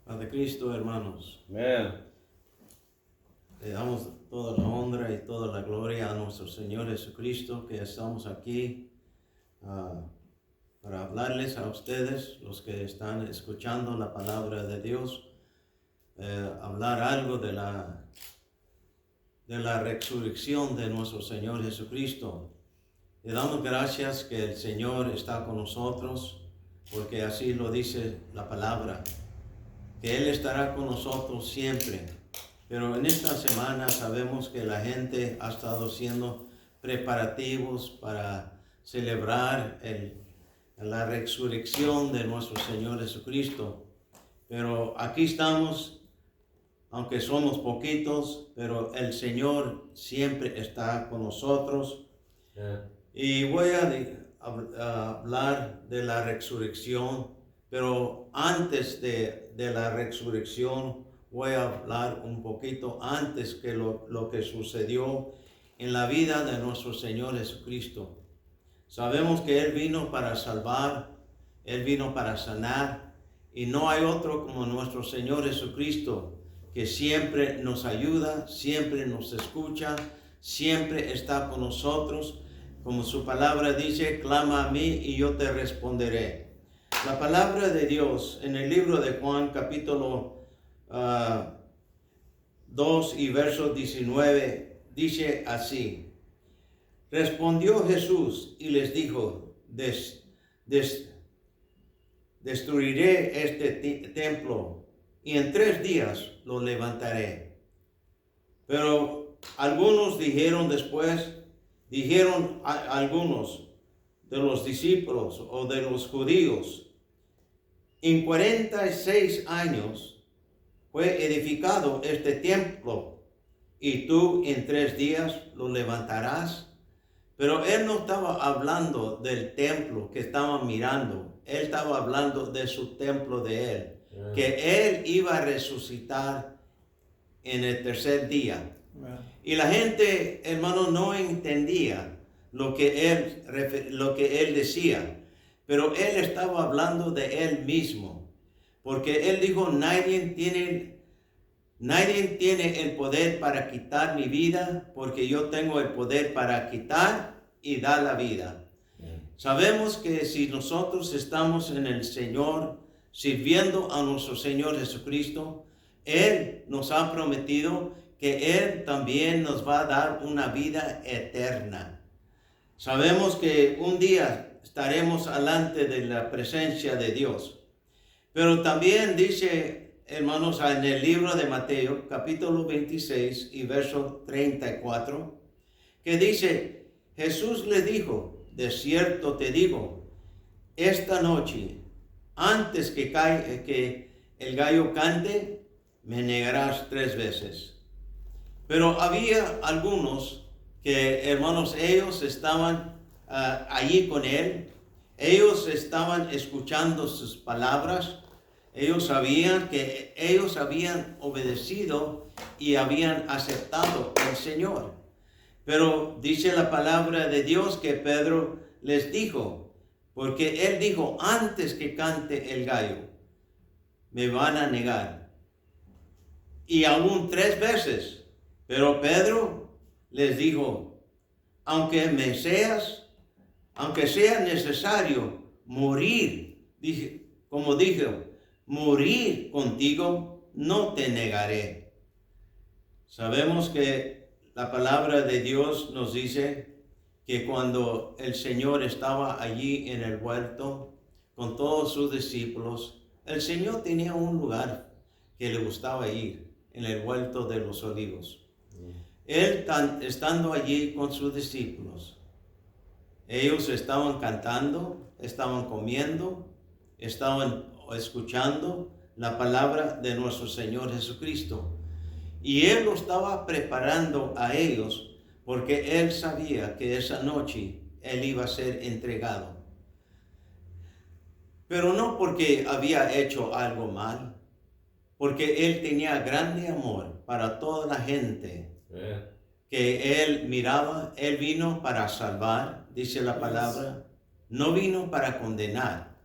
Padre Cristo, hermanos, Amen. le damos toda la honra y toda la gloria a nuestro Señor Jesucristo, que estamos aquí para hablarles a ustedes, los que están escuchando la palabra de Dios, hablar algo de la resurrección de nuestro Señor Jesucristo. Le damos gracias que el Señor está con nosotros, porque así lo dice la palabra, que Él estará con nosotros siempre. Pero en esta semana sabemos que la gente ha estado haciendo preparativos para celebrar la resurrección de nuestro Señor Jesucristo. Pero aquí estamos, aunque somos poquitos, pero el Señor siempre está con nosotros. Y voy a hablar de la resurrección, pero antes de la resurrección voy a hablar un poquito antes que lo que sucedió en la vida de nuestro Señor Jesucristo. Sabemos que Él vino para salvar, Él vino para sanar, y no hay otro como nuestro Señor Jesucristo, que siempre nos ayuda, siempre nos escucha, siempre está con nosotros. Como su palabra dice, clama a mí y yo te responderé. La palabra de Dios en el libro de Juan, capítulo 2 y verso 19, dice así: respondió Jesús y les dijo, destruiré este templo y en 3 días lo levantaré. Pero algunos dijeron algunos de los discípulos o de los judíos, en 46 años fue edificado este templo y tú en 3 días lo levantarás. Pero él no estaba hablando del templo que estaban mirando, él estaba hablando de su templo de él, que él iba a resucitar en el 3er día. Y la gente, hermano, no entendía lo que él decía, pero él estaba hablando de él mismo, porque él dijo, nadie tiene el poder para quitar mi vida, porque yo tengo el poder para quitar y dar la vida. Sabemos que si nosotros estamos en el Señor, sirviendo a nuestro Señor Jesucristo, Él nos ha prometido que Él también nos va a dar una vida eterna. Sabemos que un día estaremos delante de la presencia de Dios. Pero también dice, hermanos, en el libro de Mateo, capítulo 26 y verso 34, que dice, Jesús le dijo, de cierto te digo, esta noche, antes que el gallo cante, me negarás 3 veces. Pero había algunos que, hermanos, ellos estaban allí con él. Ellos estaban escuchando sus palabras. Ellos sabían que ellos habían obedecido y habían aceptado al Señor. Pero dice la palabra de Dios que Pedro les dijo, porque él dijo, antes que cante el gallo, me van a negar. Y aún 3 veces. Pero Pedro les dijo, aunque sea necesario morir, como dijo, morir contigo, no te negaré. Sabemos que la palabra de Dios nos dice que cuando el Señor estaba allí en el huerto con todos sus discípulos, el Señor tenía un lugar que le gustaba ir, en el huerto de los olivos. Él estando allí con sus discípulos, ellos estaban cantando, estaban comiendo, estaban escuchando la palabra de nuestro Señor Jesucristo. Y Él lo estaba preparando a ellos porque Él sabía que esa noche Él iba a ser entregado. Pero no porque había hecho algo mal, porque Él tenía grande amor para toda la gente que Él miraba. Él vino para salvar, dice la palabra, no vino para condenar.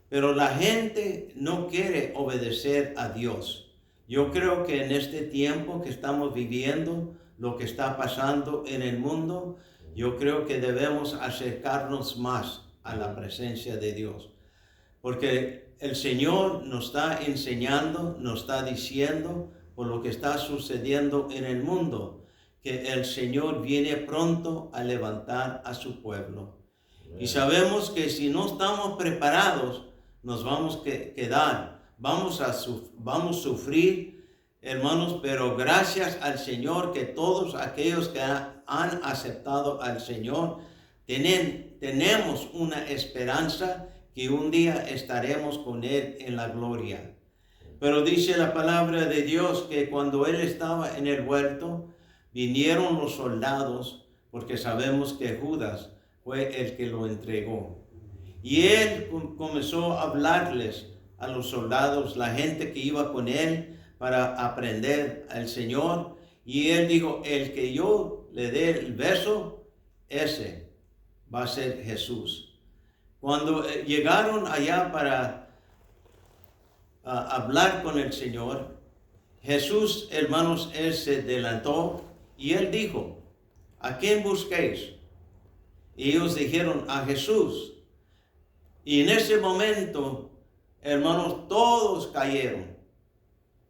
Pero la gente no quiere obedecer a Dios. Yo creo que en este tiempo que estamos viviendo, lo que está pasando en el mundo, yo creo que debemos acercarnos más a la presencia de Dios. Porque el Señor nos está enseñando, nos está diciendo por lo que está sucediendo en el mundo, que el Señor viene pronto a levantar a su pueblo. Y sabemos que si no estamos preparados, nos vamos a quedar, vamos a sufrir, hermanos, pero gracias al Señor que todos aquellos que han aceptado al Señor, tenemos una esperanza que un día estaremos con Él en la gloria. Pero dice la palabra de Dios que cuando Él estaba en el huerto, vinieron los soldados, porque sabemos que Judas fue el que lo entregó. Y Él comenzó a hablarles a los soldados, la gente que iba con Él para aprender al Señor. Y Él dijo, el que yo le dé el beso, ese va a ser Jesús. Cuando llegaron allá para hablar con el Señor, Jesús, hermanos, Él se adelantó y Él dijo, ¿a quién busquéis? Y ellos dijeron, a Jesús. Y en ese momento, hermanos, todos cayeron.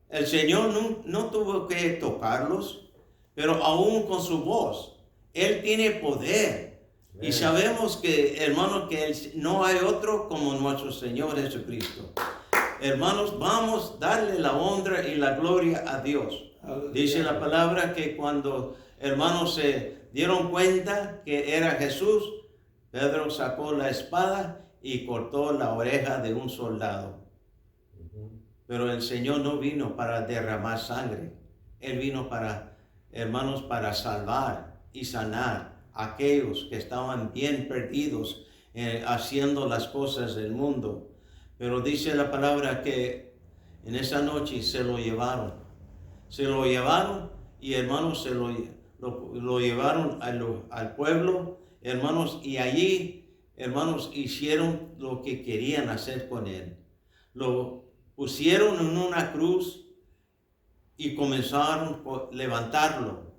El Señor no tuvo que tocarlos, pero aún con su voz, Él tiene poder. Y sabemos que, hermanos, que no hay otro como nuestro Señor Jesucristo. Hermanos, vamos a darle la honra y la gloria a Dios. Dice la palabra que cuando hermanos se dieron cuenta que era Jesús, Pedro sacó la espada y cortó la oreja de un soldado. Pero el Señor no vino para derramar sangre. Él vino para, hermanos, para salvar y sanar a aquellos que estaban bien perdidos haciendo las cosas del mundo. Pero dice la palabra que en esa noche se lo llevaron. Se lo llevaron y hermanos se lo llevaron al pueblo, hermanos, y allí, hermanos, hicieron lo que querían hacer con él. Lo pusieron en una cruz y comenzaron a levantarlo.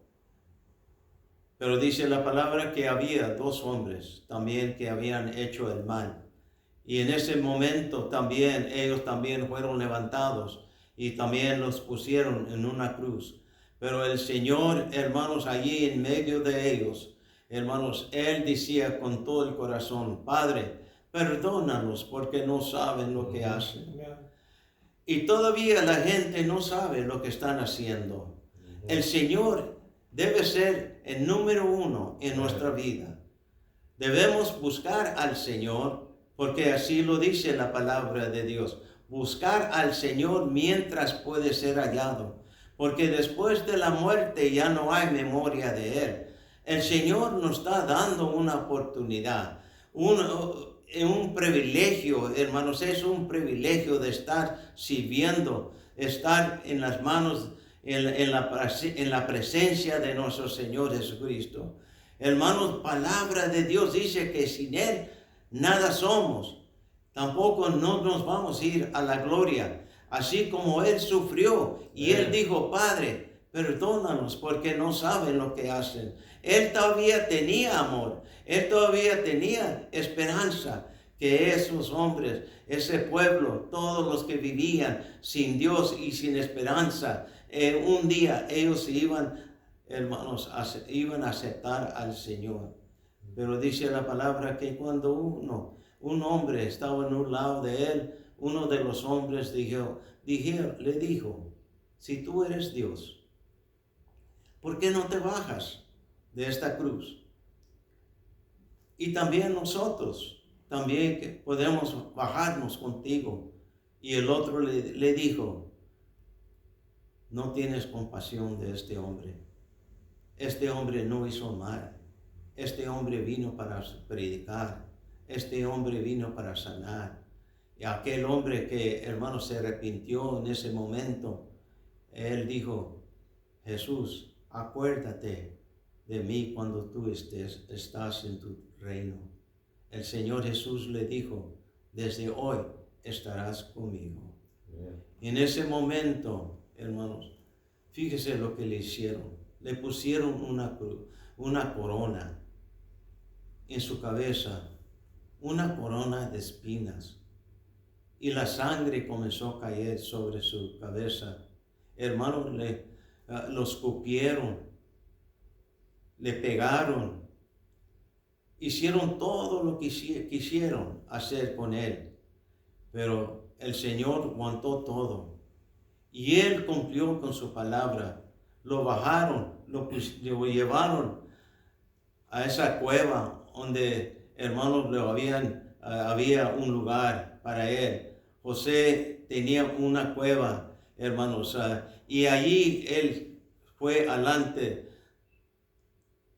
Pero dice la palabra que había dos hombres también que habían hecho el mal. Y en ese momento también ellos también fueron levantados y también los pusieron en una cruz. Pero el Señor, hermanos, allí en medio de ellos, hermanos, Él decía con todo el corazón, Padre, perdónalos porque no saben lo que hacen. Y todavía la gente no sabe lo que están haciendo. El Señor debe ser el número uno en nuestra vida. Debemos buscar al Señor, porque así lo dice la palabra de Dios. Buscar al Señor mientras puede ser hallado, porque después de la muerte ya no hay memoria de Él. El Señor nos está dando una oportunidad, un privilegio, hermanos, es un privilegio de estar sirviendo, estar en las manos, en la presencia de nuestro Señor Jesucristo. Hermanos, palabra de Dios dice que sin Él nada somos. Tampoco no nos vamos a ir a la gloria. Así como Él sufrió y Él dijo, Padre, perdónanos porque no saben lo que hacen. Él todavía tenía amor. Él todavía tenía esperanza que esos hombres, ese pueblo, todos los que vivían sin Dios y sin esperanza, un día ellos iban, hermanos, iban a aceptar al Señor. Pero dice la palabra que cuando un hombre estaba en un lado de él, uno de los hombres le dijo, si tú eres Dios, ¿por qué no te bajas de esta cruz? Y también nosotros, también que podemos bajarnos contigo. Y el otro le dijo, no tienes compasión de este hombre. Este hombre no hizo mal. Este hombre vino para predicar. Este hombre vino para sanar. Y aquel hombre que, hermano, se arrepintió en ese momento, él dijo, Jesús, acuérdate de mí cuando tú estás en tu reino. El Señor Jesús le dijo, desde hoy estarás conmigo. Amen. En ese momento, hermanos, fíjese lo que le hicieron. Le pusieron una corona en su cabeza, una corona de espinas. Y la sangre comenzó a caer sobre su cabeza. Hermanos, lo escupieron, le pegaron, hicieron todo lo que quisieron hacer con él. Pero el Señor aguantó todo. Y Él cumplió con su palabra. Lo bajaron, lo llevaron a esa cueva donde, hermanos, había un lugar para él. José tenía una cueva, hermanos, y allí él fue alante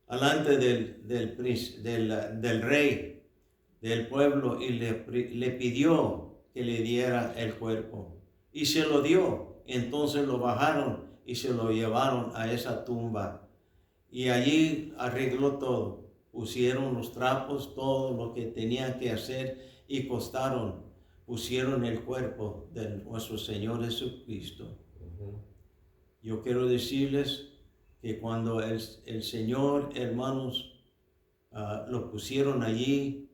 del rey del pueblo y le pidió que le diera el cuerpo. Y se lo dio. Entonces lo bajaron y se lo llevaron a esa tumba. Y allí arregló todo. Pusieron los trapos, todo lo que tenían que hacer y pusieron el cuerpo de nuestro Señor Jesucristo. Yo quiero decirles que cuando el Señor, hermanos, lo pusieron allí,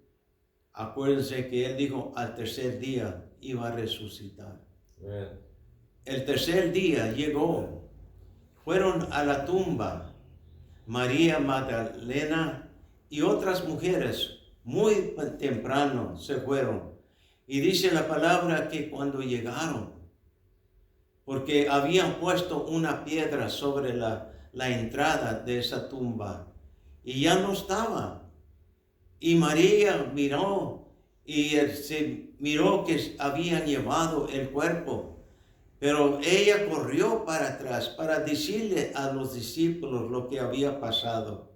acuérdense que Él dijo al tercer día iba a resucitar. Amen. El tercer día llegó. Fueron a la tumba María Magdalena y otras mujeres muy temprano se fueron. Y dice la palabra que cuando llegaron, porque habían puesto una piedra sobre la entrada de esa tumba y ya no estaba. Y María miró y se miró que habían llevado el cuerpo. Pero ella corrió para atrás para decirle a los discípulos lo que había pasado.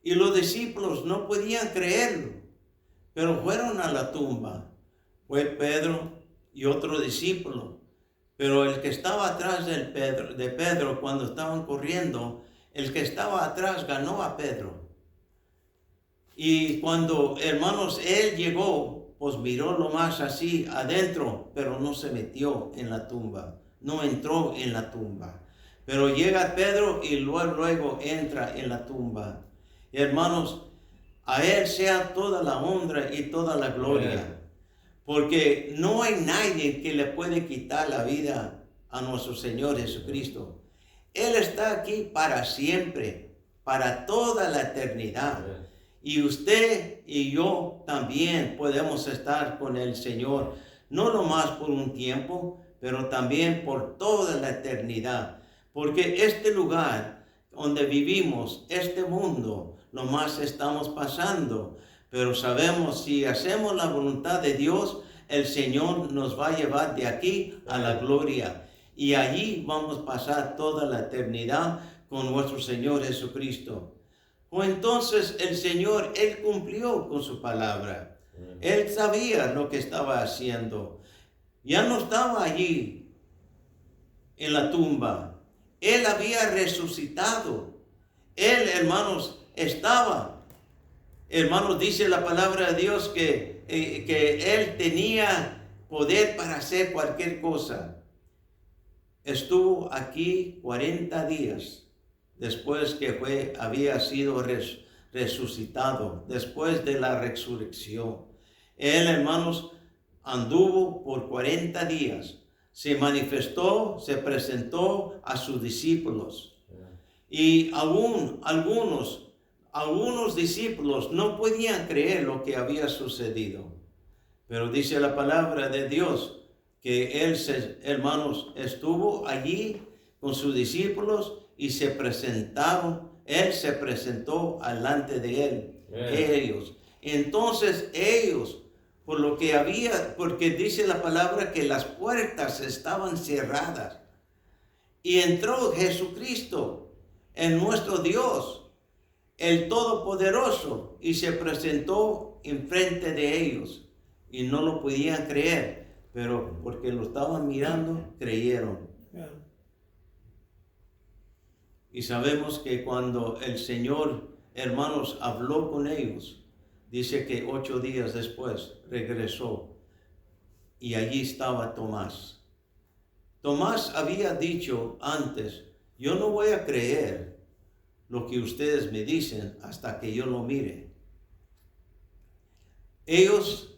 Y los discípulos no podían creerlo, pero fueron a la tumba. Fue Pedro y otro discípulo. Pero el que estaba atrás de Pedro, cuando estaban corriendo, el que estaba atrás ganó a Pedro. Y cuando, hermanos, él llegó, pues miró lo más así adentro, pero no se metió en la tumba, no entró en la tumba. Pero llega Pedro y luego entra en la tumba. Y hermanos, a Él sea toda la honra y toda la gloria, porque no hay nadie que le puede quitar la vida a nuestro Señor Jesucristo. Él está aquí para siempre, para toda la eternidad. Y usted y yo también podemos estar con el Señor, no nomás por un tiempo, pero también por toda la eternidad. Porque este lugar donde vivimos, este mundo, nomás estamos pasando. Pero sabemos, si hacemos la voluntad de Dios, el Señor nos va a llevar de aquí a la gloria. Y allí vamos a pasar toda la eternidad con nuestro Señor Jesucristo. O entonces el Señor, Él cumplió con su palabra. Él sabía lo que estaba haciendo. Ya no estaba allí en la tumba. Él había resucitado. Él, hermanos, estaba. Hermanos, dice la palabra de Dios que Él tenía poder para hacer cualquier cosa. Estuvo aquí 40 días. Después que había sido resucitado, después de la resurrección. Él, hermanos, anduvo por 40 días, se manifestó, se presentó a sus discípulos. Y aún algunos discípulos no podían creer lo que había sucedido. Pero dice la palabra de Dios que Él, hermanos, estuvo allí con sus discípulos y se presentaron, Él se presentó delante de ellos. Entonces ellos, porque dice la palabra que las puertas estaban cerradas. Y entró Jesucristo, en nuestro Dios, el Todopoderoso, y se presentó enfrente de ellos. Y no lo podían creer, pero porque lo estaban mirando, creyeron. Y sabemos que cuando el Señor, hermanos, habló con ellos, dice que 8 días después regresó. y allí estaba Tomás. Tomás había dicho antes, yo no voy a creer lo que ustedes me dicen hasta que yo lo mire. Ellos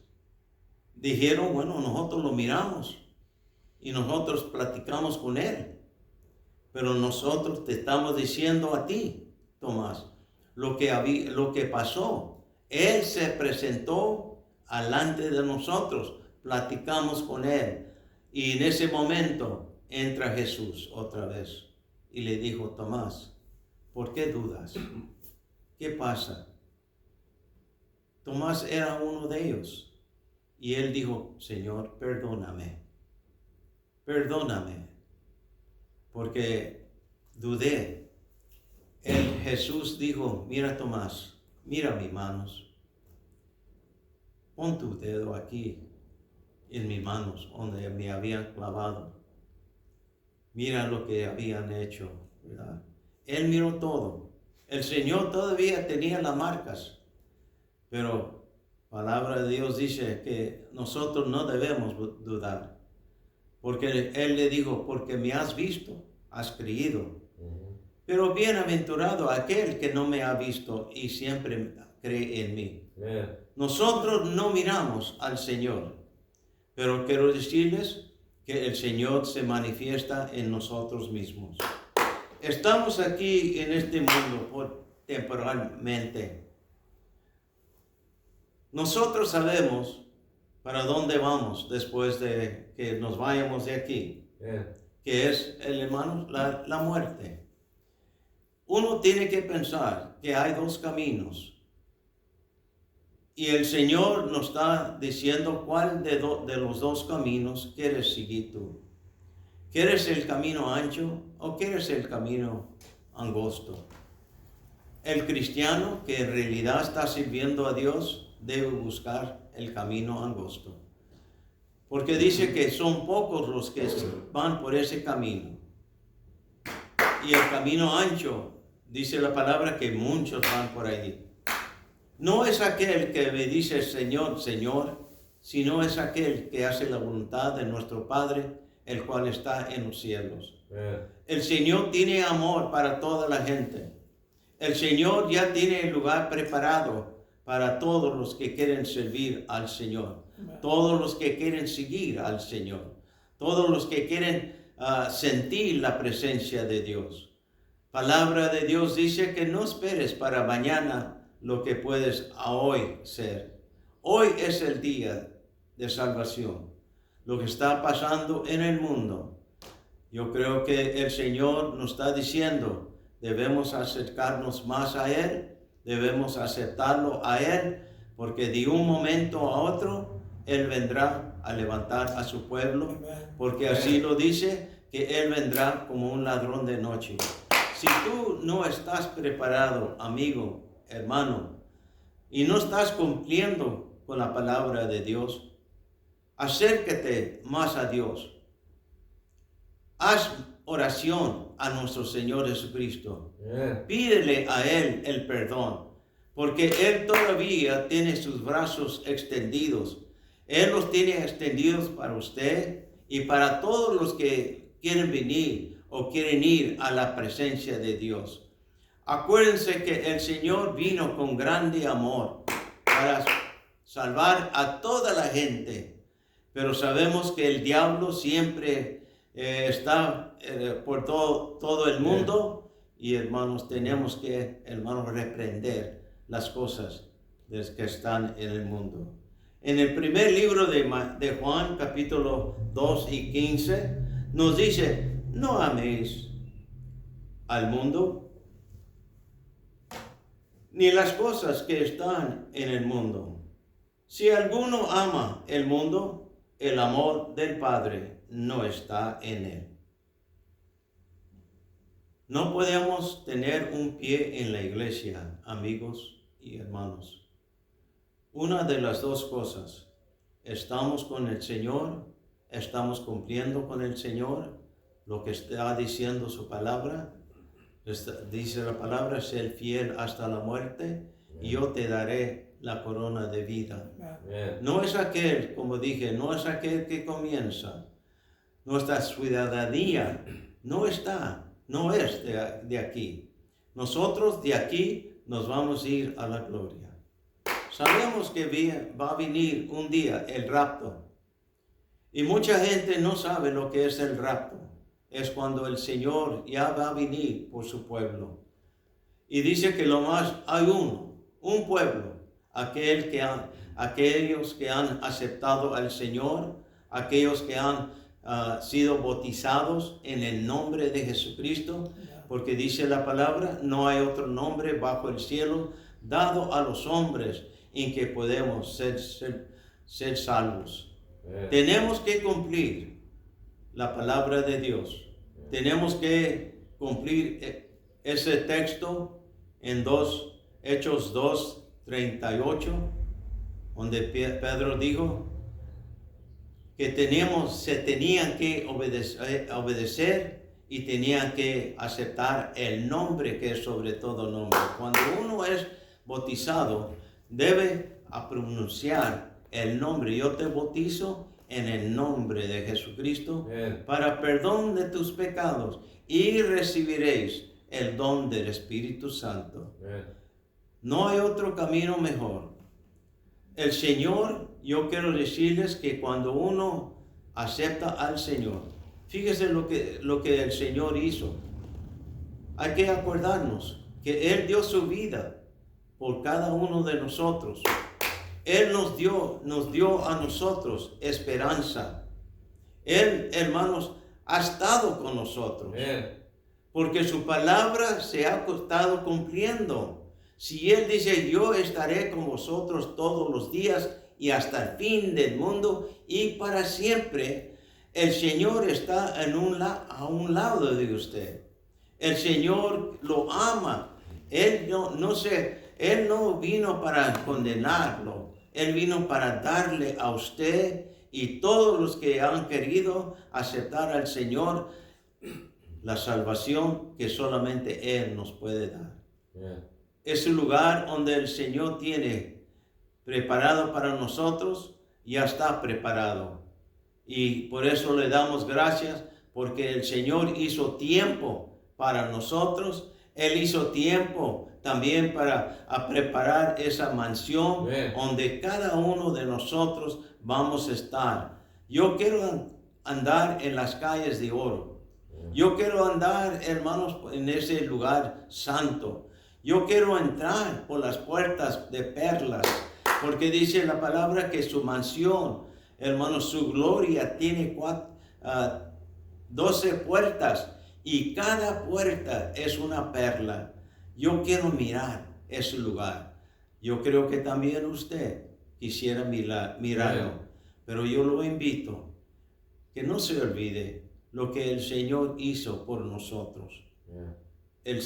dijeron, bueno, nosotros lo miramos y nosotros platicamos con él, pero nosotros te estamos diciendo a ti, Tomás, lo que pasó. Él se presentó delante de nosotros, platicamos con él, y en ese momento entra Jesús otra vez y le dijo, Tomás, ¿por qué dudas? ¿Qué pasa? Tomás era uno de ellos y él dijo, Señor, perdóname, porque dudé. Jesús dijo, mira Tomás, mira mis manos, pon tu dedo aquí en mis manos donde me habían clavado. Mira lo que habían hecho, ¿verdad? Él miró todo. El Señor todavía tenía las marcas, pero la palabra de Dios dice que nosotros no debemos dudar, porque Él le dijo, porque me has visto, has creído. Pero bienaventurado aquel que no me ha visto y siempre cree en mí. Nosotros no miramos al Señor, pero quiero decirles que el Señor se manifiesta en nosotros mismos. Estamos aquí en este mundo temporalmente. Nosotros sabemos para dónde vamos después de que nos vayamos de aquí, que es, hermanos, la muerte. Uno tiene que pensar que hay dos caminos. Y el Señor nos está diciendo cuál de los dos caminos quieres seguir tú. ¿Quieres el camino ancho o quieres el camino angosto? El cristiano que en realidad está sirviendo a Dios debe buscar el camino angosto. Porque dice que son pocos los que van por ese camino. Y el camino ancho, dice la palabra que muchos van por allí. No es aquel que me dice Señor, Señor, sino es aquel que hace la voluntad de nuestro Padre, el cual está en los cielos. El Señor tiene amor para toda la gente. El Señor ya tiene el lugar preparado para todos los que quieren servir al Señor. Todos los que quieren seguir al Señor. Todos los que quieren sentir la presencia de Dios. Palabra de Dios dice que no esperes para mañana lo que puedes hoy ser. Hoy es el día de salvación. Lo que está pasando en el mundo. Yo creo que el Señor nos está diciendo, debemos acercarnos más a Él, debemos aceptarlo a Él, porque de un momento a otro Él vendrá a levantar a su pueblo, porque así lo dice, que Él vendrá como un ladrón de noche. Si tú no estás preparado, amigo, hermano, y no estás cumpliendo con la palabra de Dios, acércate más a Dios. Haz oración a nuestro Señor Jesucristo. Pídele a Él el perdón, porque Él todavía tiene sus brazos extendidos. Él los tiene extendidos para usted y para todos los que quieren venir o quieren ir a la presencia de Dios. Acuérdense que el Señor vino con grande amor para salvar a toda la gente, pero sabemos que el diablo siempre está por todo el mundo y hermanos, tenemos que, hermanos, reprender las cosas que están en el mundo. En el primer libro de Juan, capítulo 2 y 15, nos dice, no améis al mundo, ni las cosas que están en el mundo. Si alguno ama el mundo, el amor del Padre no está en él. No podemos tener un pie en la iglesia, amigos y hermanos. Una de las dos cosas, estamos con el Señor, estamos cumpliendo con el Señor, lo que está diciendo su palabra. Dice la palabra, ser fiel hasta la muerte, y yo te daré la corona de vida. Amen. No es aquel, como dije, no es aquel que comienza. Nuestra ciudadanía no es de aquí. Nosotros de aquí nos vamos a ir a la gloria. Sabemos que va a venir un día el rapto. Y mucha gente no sabe lo que es el rapto. Es cuando el Señor ya va a venir por su pueblo. Y dice que lo más hay un pueblo, aquellos que han aceptado al Señor, aquellos que han sido bautizados en el nombre de Jesucristo, porque dice la palabra, no hay otro nombre bajo el cielo dado a los hombres en que podemos ser salvos. Tenemos que cumplir la palabra de Dios. Tenemos que cumplir ese texto en Hechos 2:38, donde Pedro dijo que se tenían que obedecer y tenían que aceptar el nombre que es sobre todo nombre. Cuando uno es bautizado, debe pronunciar el nombre. Yo te bautizo en el nombre de Jesucristo para perdón de tus pecados y recibiréis el don del Espíritu Santo. No hay otro camino mejor. El Señor, yo quiero decirles que cuando uno acepta al Señor, fíjese lo que el Señor hizo. Hay que acordarnos que Él dio su vida por cada uno de nosotros. Él nos dio a nosotros esperanza. Él, hermanos, ha estado con nosotros. Porque su palabra se ha estado cumpliendo. Si Él dice, yo estaré con vosotros todos los días y hasta el fin del mundo y para siempre, el Señor está a un lado de usted. El Señor lo ama. Él no vino para condenarlo. Él vino para darle a usted y todos los que han querido aceptar al Señor la salvación que solamente Él nos puede dar. Es el lugar donde el Señor tiene preparado para nosotros, ya está preparado. Y por eso le damos gracias, porque el Señor hizo tiempo para nosotros. Él hizo tiempo también para preparar esa mansión donde cada uno de nosotros vamos a estar. Yo quiero andar en las calles de oro. Yo quiero andar, hermanos, en ese lugar santo. Yo quiero entrar por las puertas de perlas, porque dice la palabra que su mansión, hermanos, su gloria tiene 12 puertas y cada puerta es una perla. Yo quiero mirar ese lugar. Yo creo que también usted quisiera mirarlo, pero yo lo invito que no se olvide lo que el Señor hizo por nosotros. El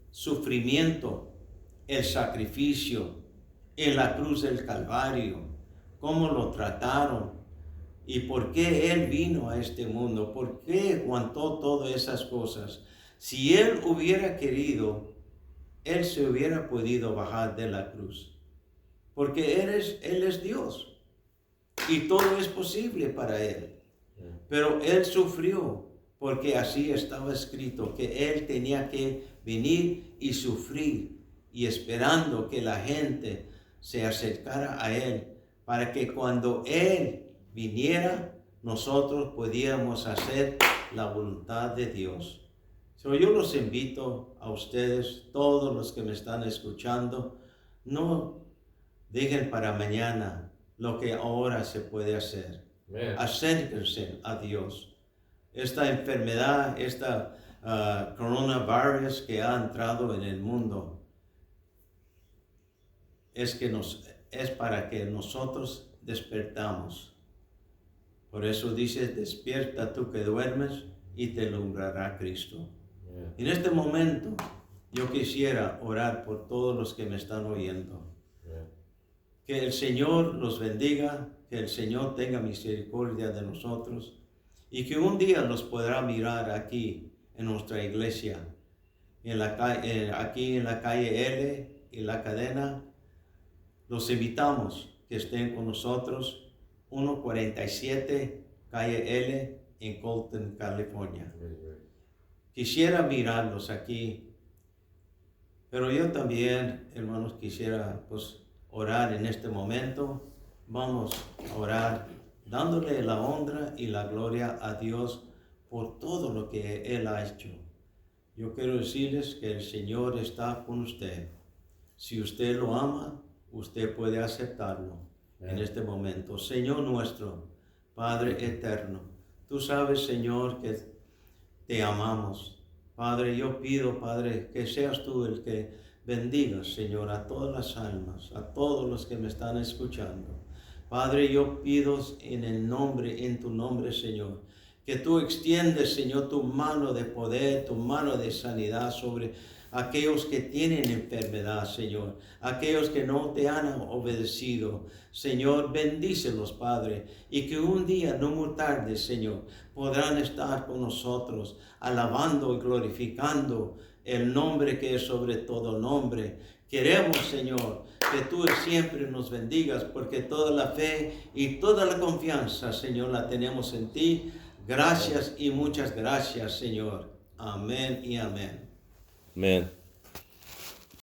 sufrimiento, el sacrificio en la cruz del Calvario, cómo lo trataron y por qué Él vino a este mundo, por qué aguantó todas esas cosas. Si Él hubiera querido, Él se hubiera podido bajar de la cruz, porque Él es Dios y todo es posible para Él. Pero Él sufrió porque así estaba escrito, que Él tenía que venir y sufrir y esperando que la gente se acercara a Él para que cuando Él viniera, nosotros pudiéramos hacer la voluntad de Dios. Yo los invito a ustedes, todos los que me están escuchando, no dejen para mañana lo que ahora se puede hacer. Acérquense a Dios. Esta enfermedad, coronavirus que ha entrado en el mundo, es para que nosotros despertamos. Por eso dice, despierta tú que duermes y te alumbrará Cristo. En este momento, yo quisiera orar por todos los que me están oyendo. Que el Señor los bendiga, que el Señor tenga misericordia de nosotros y que un día nos podrá mirar aquí en nuestra iglesia, aquí en la calle L y la cadena, Los invitamos que estén con nosotros, 147 Calle L en Colton, California. Quisiera mirarlos aquí, pero yo también, hermanos, quisiera pues orar en este momento. Vamos a orar dándole la honra y la gloria a Dios por todo lo que Él ha hecho. Yo quiero decirles que el Señor está con usted. Si usted lo ama, usted puede aceptarlo en este momento. Señor nuestro, Padre eterno, tú sabes, Señor, que te amamos. Padre, yo pido, Padre, que seas tú el que bendigas, Señor, a todas las almas, a todos los que me están escuchando. Padre, yo pido en tu nombre, Señor, que tú extiendes, Señor, tu mano de poder, tu mano de sanidad sobre aquellos que tienen enfermedad, Señor, aquellos que no te han obedecido. Señor, bendícelos, Padre, y que un día, no muy tarde, Señor, podrán estar con nosotros, alabando y glorificando el nombre que es sobre todo nombre. Queremos, Señor, que tú siempre nos bendigas, porque toda la fe y toda la confianza, Señor, la tenemos en ti. Gracias y muchas gracias, Señor. Amén y amén. Amén.